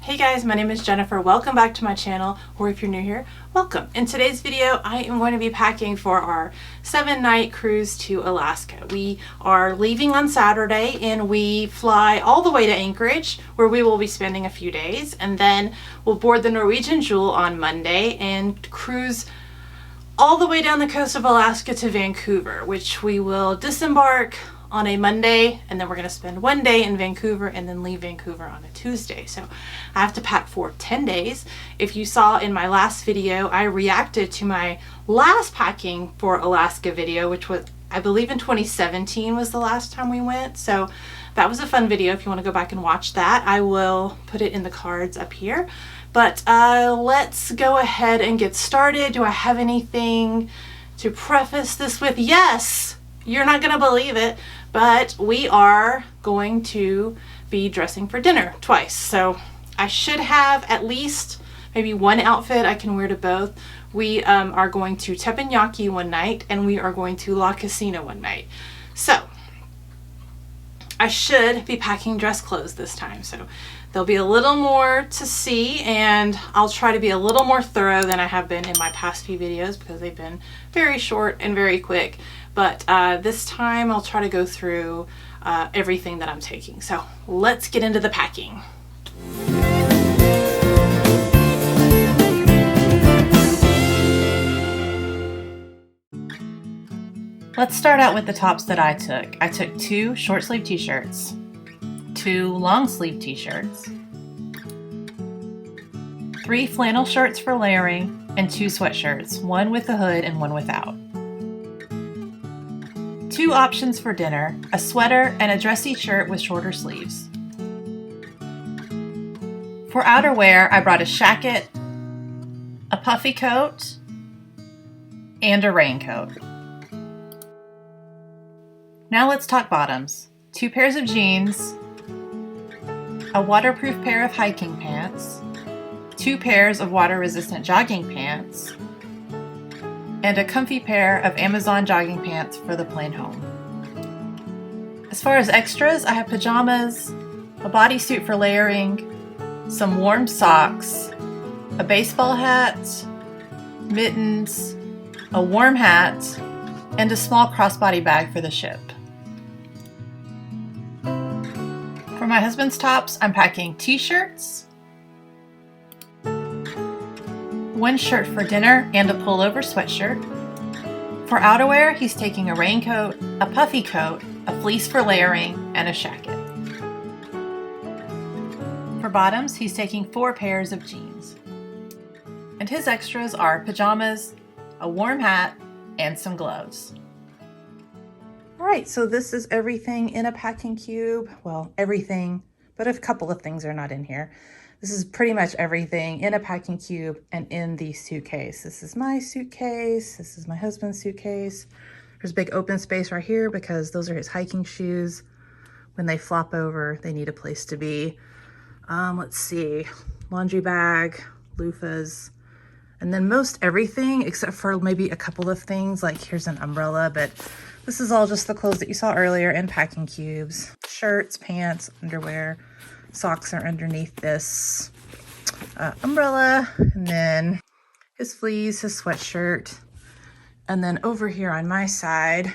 Hey guys, my name is Jennifer. Welcome back to my channel, or if you're new here, welcome. In today's video, I am going to be packing for our 7-night cruise to Alaska. We are leaving on Saturday and we fly all the way to Anchorage, where we will be spending a few days, and then we'll board the Norwegian Jewel on Monday and cruise all the way down the coast of Alaska to Vancouver, which we will disembark on a Monday, and then we're going to spend one day in Vancouver and then leave Vancouver on a Tuesday. So I have to pack for 10 days. If you saw in my last video, I reacted to my last packing for Alaska video, which was, I believe, in 2017 was the last time we went. So that was a fun video. If you want to go back and watch that, I will put it in the cards up here. But let's go ahead and get started. Do I have anything to preface this with? Yes! You're not going to believe it, but we are going to be dressing for dinner twice. So I should have at least maybe one outfit I can wear to both. We are going to Teppanyaki one night and we are going to La Casina one night. So I should be packing dress clothes this time. So there'll be a little more to see, and I'll try to be a little more thorough than I have been in my past few videos because they've been very short and very quick. But this time I'll try to go through everything that I'm taking. So let's get into the packing. Let's start out with the tops that I took. I took 2 short sleeve t-shirts, 2 long sleeve t-shirts, 3 flannel shirts for layering, and 2 sweatshirts, one with a hood and one without. 2 options for dinner, a sweater and a dressy shirt with shorter sleeves. For outerwear, I brought a shacket, a puffy coat, and a raincoat. Now let's talk bottoms. 2 pairs of jeans, a waterproof pair of hiking pants, 2 pairs of water-resistant jogging pants, and a comfy pair of Amazon jogging pants for the plane home. As far as extras, I have pajamas, a bodysuit for layering, some warm socks, a baseball hat, mittens, a warm hat, and a small crossbody bag for the ship. For my husband's tops, I'm packing t-shirts, 1 shirt for dinner, and a pullover sweatshirt. For outerwear, he's taking a raincoat, a puffy coat, a fleece for layering, and a shacket. For bottoms, he's taking 4 pairs of jeans. And his extras are pajamas, a warm hat, and some gloves. All right, so this is everything in a packing cube. Well, everything, but a couple of things are not in here. This is pretty much everything in a packing cube and in the suitcase. This is my suitcase. This is my husband's suitcase. There's a big open space right here because those are his hiking shoes. When they flop over, they need a place to be. Let's see, laundry bag, loofahs, and then most everything except for maybe a couple of things, like here's an umbrella, but this is all just the clothes that you saw earlier in packing cubes. Shirts, pants, underwear. Socks are underneath this umbrella, and then his fleece, his sweatshirt, and then over here on my side,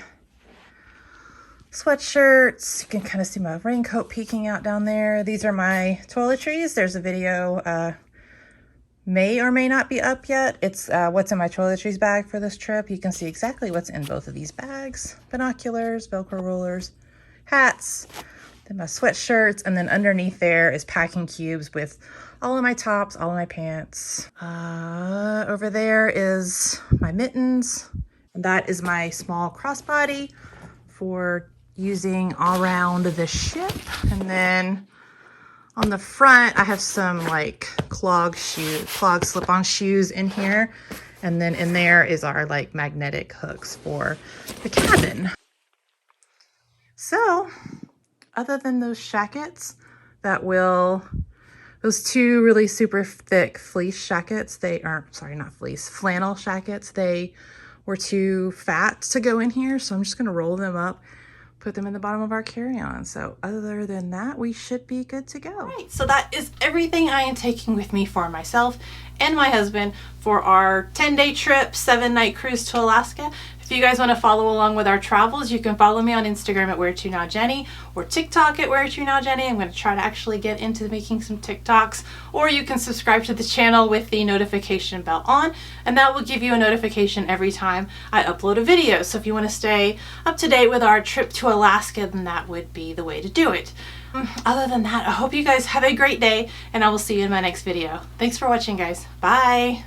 sweatshirts. You can kind of see my raincoat peeking out down there. These are my toiletries. There's a video may or may not be up yet. It's what's in my toiletries bag for this trip. You can see exactly what's in both of these bags. Binoculars, Velcro rollers, hats, then my sweatshirts, and then underneath there is packing cubes with all of my tops, all of my pants. Over there is my mittens, and that is my small crossbody for using all around the ship. And then on the front, I have some like clog slip-on shoes in here. And then in there is our like magnetic hooks for the cabin. So other than those shackets those 2 really super thick fleece shackets, flannel shackets, they were too fat to go in here. So I'm just gonna roll them up, put them in the bottom of our carry-on. So other than that, we should be good to go. All right, so that is everything I am taking with me for myself and my husband for our 10-day trip, 7-night cruise to Alaska. If you guys want to follow along with our travels, you can follow me on Instagram at WhereToNowJenny or TikTok at WhereToNowJenny. I'm going to try to actually get into making some TikToks, or you can subscribe to the channel with the notification bell on, and that will give you a notification every time I upload a video. So if you want to stay up to date with our trip to Alaska, then that would be the way to do it. Other than that, I hope you guys have a great day, and I will see you in my next video. Thanks for watching, guys. Bye!